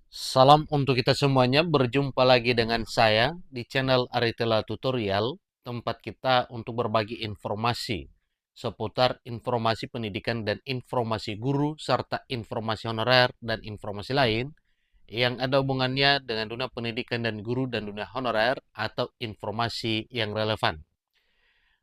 Salam untuk kita semuanya, berjumpa lagi dengan saya di channel Aritela Tutorial, tempat kita untuk berbagi informasi seputar informasi pendidikan dan informasi guru, serta informasi honorer dan informasi lain yang ada hubungannya dengan dunia pendidikan dan guru dan dunia honorer atau informasi yang relevan.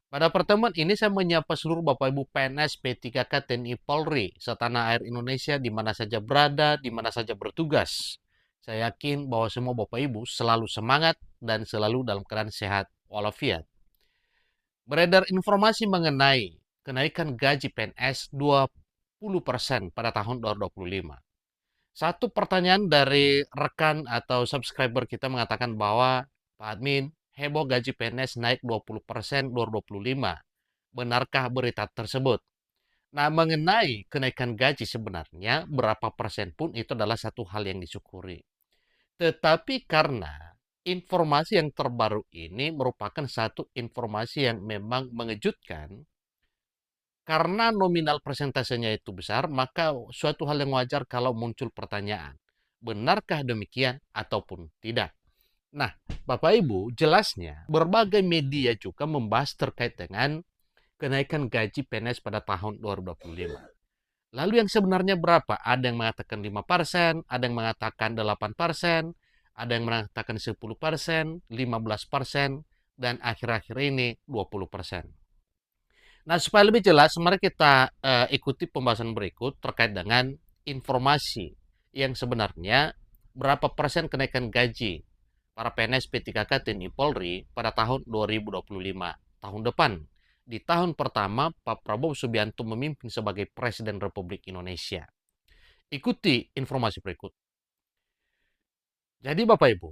Pada pertemuan ini saya menyapa seluruh Bapak Ibu PNS P3K TNI Polri setanah air Indonesia di mana saja berada, di mana saja bertugas. Saya yakin bahwa semua Bapak Ibu selalu semangat dan selalu dalam keadaan sehat walafiat. Beredar informasi mengenai kenaikan gaji PNS 20% pada tahun 2025. Satu pertanyaan dari rekan atau subscriber kita mengatakan bahwa Pak Admin, heboh gaji PNS naik 20% 2025. Benarkah berita tersebut? Nah, mengenai kenaikan gaji sebenarnya berapa persen pun itu adalah satu hal yang disyukuri. Tetapi karena informasi yang terbaru ini merupakan satu informasi yang memang mengejutkan, karena nominal persentasenya itu besar, maka suatu hal yang wajar kalau muncul pertanyaan. Benarkah demikian ataupun tidak? Nah, Bapak Ibu, jelasnya berbagai media juga membahas terkait dengan kenaikan gaji PNS pada tahun 2025. Lalu yang sebenarnya berapa? Ada yang mengatakan 5%, ada yang mengatakan 8%, ada yang mengatakan 10%, 15%, dan akhir-akhir ini 20%. Nah, supaya lebih jelas, mari kita ikuti pembahasan berikut terkait dengan informasi yang sebenarnya berapa persen kenaikan gaji para PNS P3K TNI Polri pada tahun 2025, tahun depan. Di tahun pertama, Pak Prabowo Subianto memimpin sebagai Presiden Republik Indonesia. Ikuti informasi berikut. Jadi Bapak Ibu,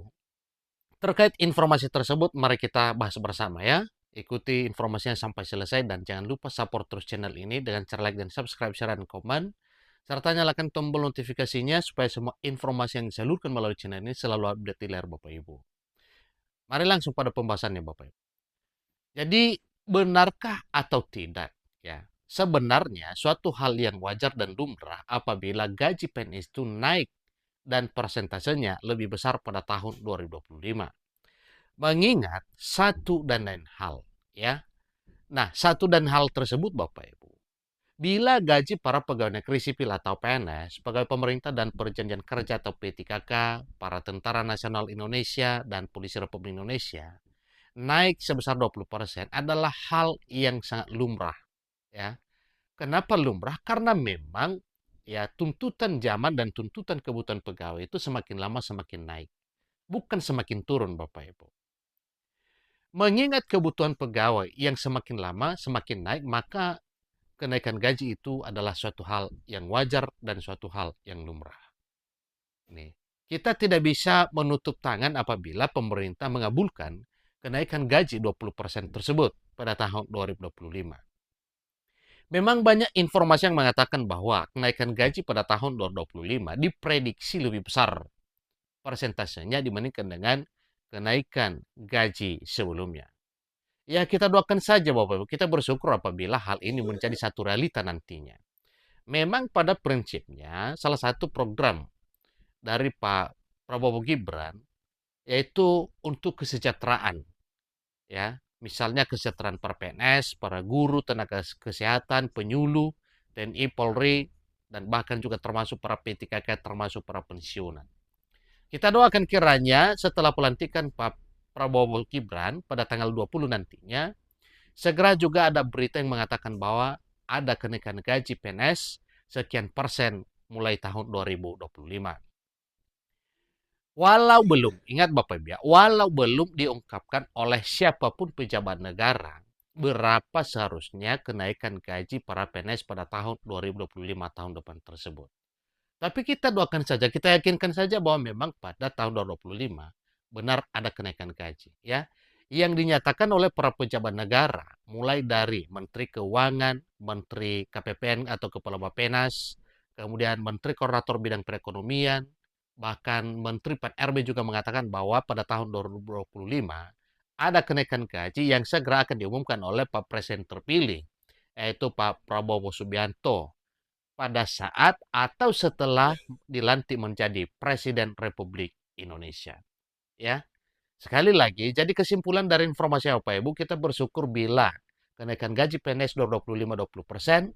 terkait informasi tersebut, mari kita bahas bersama ya. Ikuti informasinya sampai selesai dan jangan lupa support terus channel ini dengan cara like dan subscribe, share, dan komen. Serta nyalakan tombol notifikasinya supaya semua informasi yang disalurkan melalui channel ini selalu update di layar Bapak Ibu. Mari langsung pada pembahasannya Bapak Ibu. Jadi benarkah atau tidak ya? Sebenarnya suatu hal yang wajar dan lumrah apabila gaji PNS itu naik dan persentasenya lebih besar pada tahun 2025. Mengingat satu dan lain hal ya. Nah, satu dan hal tersebut Bapak Ibu. Bila gaji para pegawai negeri sipil atau PNS, pegawai pemerintah dan perjanjian kerja atau P3K, para tentara nasional Indonesia dan polisi Republik Indonesia naik sebesar 20% adalah hal yang sangat lumrah ya. Kenapa lumrah? Karena memang ya tuntutan zaman dan tuntutan kebutuhan pegawai itu semakin lama semakin naik, bukan semakin turun Bapak Ibu. Mengingat kebutuhan pegawai yang semakin lama semakin naik, maka kenaikan gaji itu adalah suatu hal yang wajar dan suatu hal yang lumrah. Nih, kita tidak bisa menutup tangan apabila pemerintah mengabulkan kenaikan gaji 20% tersebut pada tahun 2025. Memang banyak informasi yang mengatakan bahwa kenaikan gaji pada tahun 2025 diprediksi lebih besar persentasenya dibandingkan dengan kenaikan gaji sebelumnya. Ya, kita doakan saja Bapak Ibu, kita bersyukur apabila hal ini menjadi satu realita nantinya. Memang pada prinsipnya salah satu program dari Pak Prabowo Gibran yaitu untuk kesejahteraan ya. Misalnya kesejahteraan para PNS, para guru, tenaga kesehatan, penyuluh, TNI, Polri, dan bahkan juga termasuk para P3K, termasuk para pensiunan. Kita doakan kiranya setelah pelantikan Pak Prabowo Gibran pada tanggal 20 nantinya, segera juga ada berita yang mengatakan bahwa ada kenaikan gaji PNS sekian persen mulai tahun 2025. Walau belum, ingat Bapak Ibu ya, walau belum diungkapkan oleh siapapun pejabat negara, berapa seharusnya kenaikan gaji para PNS pada tahun 2025 tahun depan tersebut. Tapi kita doakan saja, kita yakinkan saja bahwa memang pada tahun 2025 benar ada kenaikan gaji ya. Yang dinyatakan oleh para pejabat negara, mulai dari Menteri Keuangan, Menteri KPPN atau Kepala Bappenas, kemudian Menteri Koordinator Bidang Perekonomian, bahkan Menteri PAN-RB juga mengatakan bahwa pada tahun 2025 ada kenaikan gaji yang segera akan diumumkan oleh Pak Presiden terpilih, yaitu Pak Prabowo Subianto. pada saat atau setelah dilantik menjadi Presiden Republik Indonesia. Ya, sekali lagi, jadi kesimpulan dari informasi Bapak Ibu, kita bersyukur bila kenaikan gaji PNS 25-20%,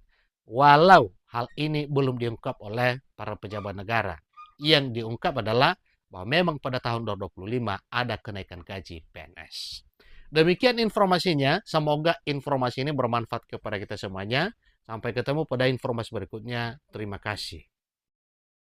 walau hal ini belum diungkap oleh para pejabat negara. Yang diungkap adalah bahwa memang pada tahun 2025 ada kenaikan gaji PNS. Demikian informasinya, semoga informasi ini bermanfaat kepada kita semuanya. Sampai ketemu pada informasi berikutnya. Terima kasih.